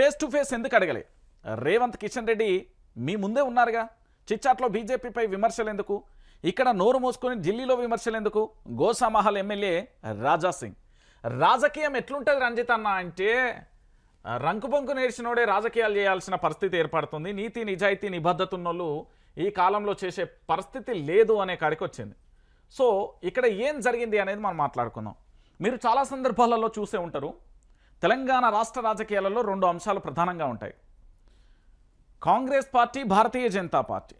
Face to face ఎందుకు అడగలే? రేవంత్ కిషన్ రెడ్డి మీ ముందే ఉన్నారుగా. చిచ్చాట్లో బీజేపీపై విమర్శలు ఎందుకు? ఇక్కడ నోరు మూసుకొని ఢిల్లీలో విమర్శలు ఎందుకు? గోసామహల్ ఎమ్మెల్యే రాజా సింగ్. రాజకీయం ఎట్లుంటుంది రంజిత్ అన్న అంటే, రంకుపొంకు నేర్చినోడే రాజకీయాలు చేయాల్సిన పరిస్థితి ఏర్పడుతుంది. నీతి నిజాయితీ నిబద్ధత ఉన్నోళ్ళు ఈ కాలంలో చేసే పరిస్థితి లేదు అనే కాడికి వచ్చింది. సో ఇక్కడ ఏం జరిగింది అనేది మనం మాట్లాడుకుందాం. మీరు చాలా సందర్భాలలో చూసే ఉంటారు, తెలంగాణ రాష్ట్ర రాజకీయాలలో రెండు అంశాలు ప్రధానంగా ఉంటాయి. Congress party, Bharatiya Janata party.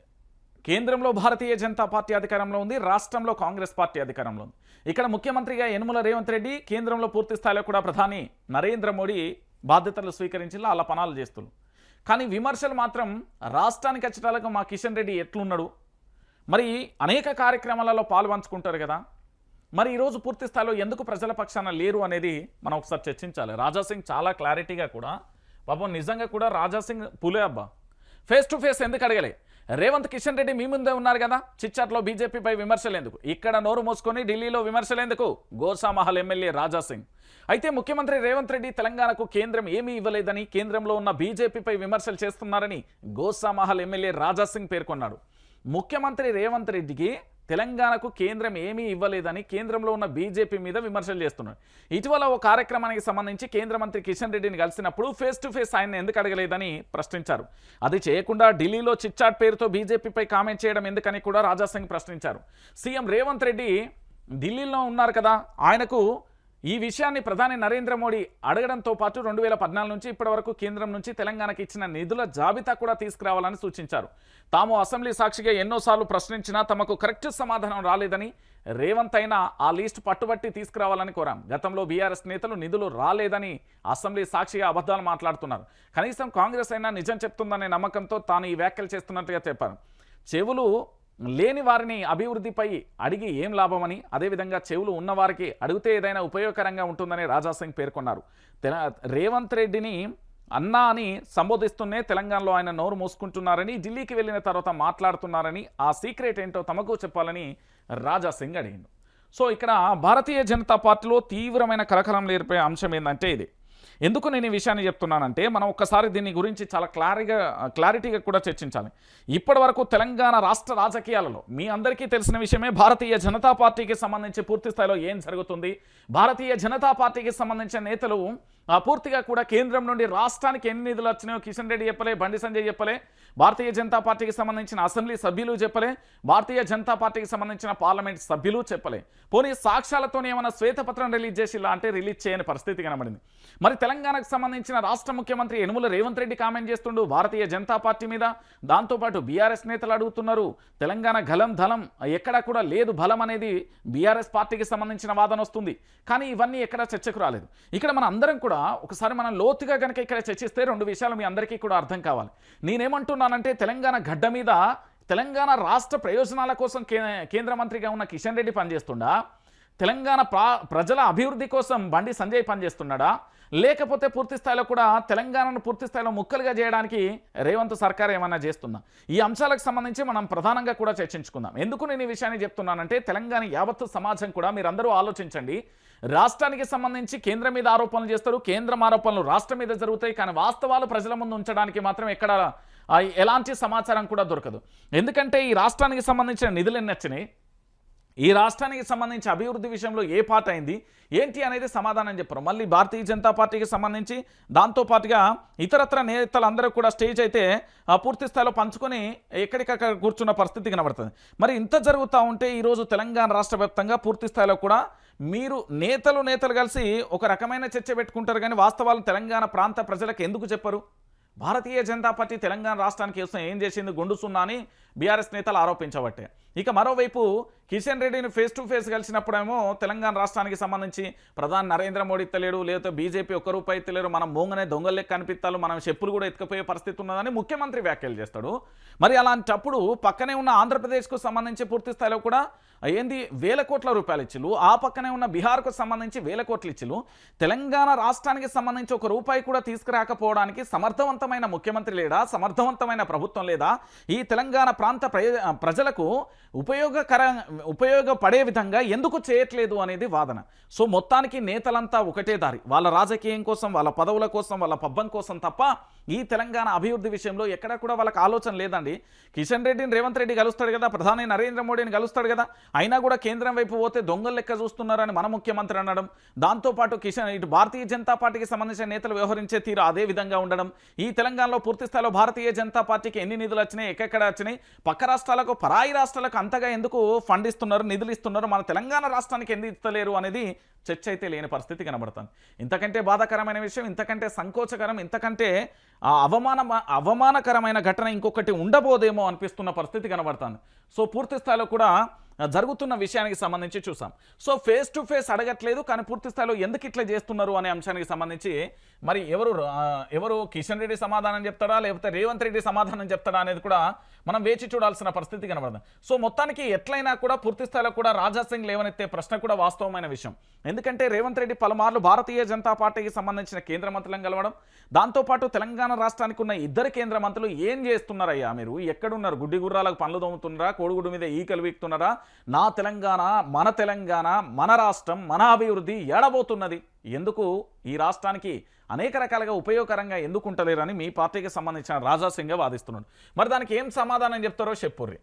కేంద్రంలో భారతీయ జనతా పార్టీ అధికారంలో ఉంది, రాష్ట్రంలో కాంగ్రెస్ పార్టీ అధికారంలో ఉంది. ఇక్కడ ముఖ్యమంత్రిగా యనుమల రేవంత్ రెడ్డి, కేంద్రంలో పూర్తి స్థాయిలో కూడా ప్రధాని నరేంద్ర మోడీ బాధ్యతలు స్వీకరించి అలా పనాలు చేస్తున్నారు. కానీ విమర్శలు మాత్రం రాష్ట్రానికి వచ్చేటాలకు మా కిషన్ రెడ్డి ఎట్లున్నాడు, మరి అనేక కార్యక్రమాలలో పాల్పంచుకుంటారు కదా, మరి ఈరోజు పూర్తి స్థాయిలో ఎందుకు ప్రజల పక్షాన లేరు అనేది మనం ఒకసారి చర్చించాలి. రాజా సింగ్ చాలా క్లారిటీగా కూడా, పాపం నిజంగా కూడా రాజా సింగ్ పులే అబ్బా. ఫేస్ టు ఫేస్ ఎందుకు అడగలే? రేవంత్ కిషన్ రెడ్డి మీ ముందే ఉన్నారు కదా. చిచ్చాట్లో బీజేపీపై విమర్శలు ఎందుకు? ఇక్కడ నోరు మోసుకొని ఢిల్లీలో విమర్శలు ఎందుకు? గోసామహల్ ఎమ్మెల్యే రాజా సింగ్. అయితే ముఖ్యమంత్రి రేవంత్ రెడ్డి తెలంగాణకు కేంద్రం ఏమీ ఇవ్వలేదని, కేంద్రంలో ఉన్న బీజేపీపై విమర్శలు చేస్తున్నారని గోసామహల్ ఎమ్మెల్యే రాజా సింగ్ పేర్కొన్నాడు. ముఖ్యమంత్రి రేవంత్ రెడ్డికి తెలంగాణకు కేంద్రం ఏమీ ఇవ్వలేదని, కేంద్రంలో ఉన్న బీజేపీ మీద విమర్శలు చేస్తున్నాడు. ఇటీవల ఓ కార్యక్రమానికి సంబంధించి కేంద్ర మంత్రి కిషన్ రెడ్డిని కలిసినప్పుడు ఫేస్ టు ఫేస్ ఆయన ఎందుకు అడగలేదని ప్రశ్నించారు. అది చేయకుండా ఢిల్లీలో చిట్చాట్ పేరుతో బీజేపీపై కామెంట్ చేయడం ఎందుకని కూడా రాజా సింగ్ ప్రశ్నించారు. సీఎం రేవంత్ రెడ్డి ఢిల్లీలో ఉన్నారు కదా, ఆయనకు ఈ విషయాన్ని ప్రధాని నరేంద్ర మోడీ అడగడంతో పాటు 2014 నుంచి ఇప్పటి వరకు కేంద్రం నుంచి తెలంగాణకు ఇచ్చిన నిధుల జాబితా కూడా తీసుకురావాలని సూచించారు. తాము అసెంబ్లీ సాక్షిగా ఎన్నోసార్లు ప్రశ్నించినా తమకు కరెక్ట్ సమాధానం రాలేదని, రేవంత్ అయినా ఆ లిస్ట్ పట్టుబట్టి తీసుకురావాలని కోరాం. గతంలో బీఆర్ఎస్ నేతలు నిధులు రాలేదని అసెంబ్లీ సాక్షిగా అబద్ధాలు మాట్లాడుతున్నారు. కనీసం కాంగ్రెస్ అయినా నిజం చెప్తుందనే నమ్మకంతో తాను ఈ వ్యాఖ్యలు చేస్తున్నట్టుగా చెప్పారు. చెవులు లేని వారిని అభివృద్ధిపై అడిగి ఏం లాభమని, అదేవిధంగా చెవులు ఉన్నవారికి అడిగితే ఏదైనా ఉపయోగకరంగా ఉంటుందని రాజా సింగ్ పేర్కొన్నారు. రేవంత్ రెడ్డిని అన్నా అని సంబోధిస్తూనే తెలంగాణలో ఆయన నోరు మూసుకుంటున్నారని, ఢిల్లీకి వెళ్ళిన తర్వాత మాట్లాడుతున్నారని, ఆ సీక్రెట్ ఏంటో తమకు చెప్పాలని రాజా సింగ్ అడిగిండు. సో ఇక్కడ భారతీయ జనతా పార్టీలో తీవ్రమైన కలకలం లేర్పే అంశం ఏంటంటే ఇది. ఎందుకు నేను ఈ విషయాన్ని చెప్తున్నానంటే, మనం ఒక్కసారి దీని గురించి చాలా క్లారిటీగా కూడా చర్చించాలి. ఇప్పటి వరకు తెలంగాణ రాష్ట్ర రాజకీయాలలో మీ అందరికీ తెలిసిన విషయమే, భారతీయ జనతా పార్టీకి సంబంధించి పూర్తి స్థాయిలో ఏం జరుగుతుంది, భారతీయ జనతా పార్టీకి సంబంధించిన నేతలు పూర్తిగా కూడా కేంద్రం నుండి రాష్ట్రానికి ఎన్ని నిధులు వచ్చినాయో కిషన్ రెడ్డి చెప్పలే, బండి సంజయ్ చెప్పలే, భారతీయ జనతా పార్టీకి సంబంధించిన అసెంబ్లీ సభ్యులు చెప్పలే, భారతీయ జనతా పార్టీకి సంబంధించిన పార్లమెంట్ సభ్యులు చెప్పలే. పోనీ సాక్ష్యాలతోనే ఏమైనా శ్వేతపత్రం రిలీజ్ చేసిలా అంటే రిలీజ్ చేయని పరిస్థితి కనబడింది. మరి తెలంగాణకు సంబంధించిన రాష్ట్ర ముఖ్యమంత్రి యనుమల రేవంత్ రెడ్డి కామెంట్ చేస్తుండు భారతీయ జనతా పార్టీ మీద. దాంతోపాటు బీఆర్ఎస్ నేతలు అడుగుతున్నారు, తెలంగాణ గలం ధలం ఎక్కడా కూడా లేదు, బలం అనేది బీఆర్ఎస్ పార్టీకి సంబంధించిన వాదన వస్తుంది. కానీ ఇవన్నీ ఎక్కడా చర్చకు రాలేదు. ఇక్కడ మన అందరం కూడా ఒకసారి మనం లోతుగా కనుక ఇక్కడ చర్చిస్తే రెండు విషయాలు మీ అందరికీ కూడా అర్థం కావాలి. నేనేమంటున్నానంటే, తెలంగాణ గడ్డ మీద తెలంగాణ రాష్ట్ర ప్రయోజనాల కోసం కేంద్ర మంత్రిగా ఉన్న కిషన్ రెడ్డి పనిచేస్తుండా, తెలంగాణ ప్రజల అభివృద్ధి కోసం బండి సంజయ్ పనిచేస్తున్నాడా, లేకపోతే పూర్తి స్థాయిలో కూడా తెలంగాణను పూర్తి స్థాయిలో ముక్కలుగా చేయడానికి రేవంత్ సర్కార్ ఏమన్నా చేస్తుందా? ఈ అంశాలకు సంబంధించి మనం ప్రధానంగా కూడా చర్చించుకుందాం. ఎందుకు నేను ఈ విషయాన్ని చెప్తున్నానంటే, తెలంగాణ యావత్తు సమాజం కూడా మీరందరూ ఆలోచించండి. రాష్ట్రానికి సంబంధించి కేంద్రం మీద ఆరోపణలు చేస్తారు, కేంద్రం ఆరోపణలు రాష్ట్రం మీద జరుగుతాయి, కానీ వాస్తవాలు ప్రజల ముందు ఉంచడానికి మాత్రం ఎక్కడ ఎలాంటి సమాచారం కూడా దొరకదు. ఎందుకంటే ఈ రాష్ట్రానికి సంబంధించిన నిధులు ఎన్ని వచ్చినాయి, ఈ రాష్ట్రానికి సంబంధించి అభివృద్ధి విషయంలో ఏ పార్ట్ అయింది ఏంటి అనేది సమాధానం చెప్పరు. మళ్ళీ భారతీయ జనతా పార్టీకి సంబంధించి దాంతోపాటుగా ఇతరత్ర నేతలందరూ కూడా స్టేజ్ అయితే పూర్తి స్థాయిలో పంచుకొని ఎక్కడికక్కడ కూర్చున్న పరిస్థితి కనబడుతుంది. మరి ఇంత జరుగుతూ ఉంటే ఈరోజు తెలంగాణ రాష్ట్ర వ్యాప్తంగా పూర్తి స్థాయిలో కూడా మీరు నేతలు కలిసి ఒక రకమైన చర్చ పెట్టుకుంటారు, కానీ వాస్తవాలు తెలంగాణ ప్రాంత ప్రజలకు ఎందుకు చెప్పరు? భారతీయ జనతా పార్టీ తెలంగాణ రాష్ట్రానికి ఏం చేసింది గుండు సున్నా అని బీఆర్ఎస్ నేతలు ఆరోపించబట్టే. ఇక మరోవైపు కిషన్ రెడ్డిని ఫేస్ టు ఫేస్ కలిసినప్పుడేమో తెలంగాణ రాష్ట్రానికి సంబంధించి ప్రధాని నరేంద్ర మోడీ తెలియడు, లేకపోతే బీజేపీ ఒక్క రూపాయి తెలియదు, మనం మోంగనే దొంగలే కనిపిస్తాలు, మనం చెప్పులు కూడా ఎత్తుకపోయే పరిస్థితి ఉన్నదని ముఖ్యమంత్రి వ్యాఖ్యలు చేస్తాడు. మరి అలాంటప్పుడు పక్కనే ఉన్న ఆంధ్రప్రదేశ్కు సంబంధించి పూర్తి స్థాయిలో కూడా ఏంది వేల కోట్ల రూపాయలు ఇచ్చిలు, ఆ పక్కనే ఉన్న బీహార్కు సంబంధించి వేల కోట్లు ఇచ్చిలు. తెలంగాణ రాష్ట్రానికి సంబంధించి ఒక రూపాయి కూడా తీసుకురాకపోవడానికి సమర్థవంతమైన ముఖ్యమంత్రి లేడా, సమర్థవంతమైన ప్రభుత్వం లేదా? ఈ తెలంగాణ ప్రాంత ప్రజలకు ఉపయోగకర ఉపయోగపడే విధంగా ఎందుకు చేయట్లేదు అనేది వాదన. సో మొత్తానికి నేతలంతా ఒకటే దారి, వాళ్ళ రాజకీయం కోసం, వాళ్ళ పదవుల కోసం, వాళ్ళ పబ్బం కోసం తప్ప ఈ తెలంగాణ అభివృద్ధి విషయంలో ఎక్కడ కూడా వాళ్ళకి ఆలోచన లేదండి. కిషన్ రెడ్డిని రేవంత్ రెడ్డి కలుస్తాడు కదా, ప్రధాని నరేంద్ర మోడీని కలుస్తాడు కదా, అయినా కూడా కేంద్రం వైపు పోతే దొంగలు లెక్క చూస్తున్నారని మన ముఖ్యమంత్రి అనడం, దాంతోపాటు ఇటు భారతీయ జనతా పార్టీకి సంబంధించిన నేతలు వ్యవహరించే తీరు అదే విధంగా ఉండడం, ఈ తెలంగాణలో పూర్తి స్థాయిలో భారతీయ జనతా పార్టీకి ఎన్ని నిధులు వచ్చినాయి, ఎక్కడ వచ్చినాయి, పక్క రాష్ట్రాలకు పరాయి రాష్ట్రాలకు అంతగా ఎందుకు ఫండ్ ఇస్తున్నారు, నిధులు ఇస్తున్నారు, మన తెలంగాణ రాష్ట్రానికి ఎందుకు ఇస్తలేరు అనేది చర్చ అయితే లేని పరిస్థితి కనబడుతుంది. ఇంతకంటే బాధాకరమైన విషయం, ఇంతకంటే సంకోచకరం, ఇంతకంటే అవమానకరమైన ఘటన ఇంకొకటి ఉండబోదేమో అనిపిస్తున్న పరిస్థితి కనబడుతుంది. సో పూర్తి స్థాయిలో కూడా జరుగుతున్న విషయానికి సంబంధించి చూసాం. సో ఫేస్ టు ఫేస్ అడగట్లేదు, కానీ పూర్తి స్థాయిలో ఎందుకు ఇట్లా చేస్తున్నారు అనే అంశానికి సంబంధించి మరి ఎవరు కిషన్ రెడ్డి సమాధానం చెప్తాడా, లేకపోతే రేవంత్ రెడ్డి సమాధానం చెప్తాడా అనేది కూడా మనం వేచి చూడాల్సిన పరిస్థితి కనబడుతుంది. సో మొత్తానికి ఎట్లయినా కూడా పూర్తి స్థాయిలో కూడా రాజా సింగ్ లేవనెత్తే ప్రశ్న కూడా వాస్తవమైన విషయం. ఎందుకంటే రేవంత్ రెడ్డి పలుమార్లు భారతీయ జనతా పార్టీకి సంబంధించిన కేంద్ర మంత్రులను కలవడం, దాంతోపాటు తెలంగాణ రాష్ట్రానికి ఉన్న ఇద్దరు కేంద్ర మంత్రులు ఏం చేస్తున్నారయ్యా, మీరు ఎక్కడున్నారు, గుడ్డి గుర్రాలకు పనులు దోముతున్నారా, కోడిగుడ్డు మీద ఈకలు వీక్తున్నారా, నా తెలంగాణ, మన రాష్ట్రం, మన అభివృద్ధి ఏడబోతున్నది, ఎందుకు ఈ రాష్ట్రానికి అనేక రకాలుగా ఉపయోగకరంగా ఎందుకు ఉంటలేరని మీ పార్టీకి సంబంధించిన రాజా సింగ్ వాదిస్తున్నాడు. మరి దానికి ఏం సమాధానం చెప్తారో చెప్పుర్రి.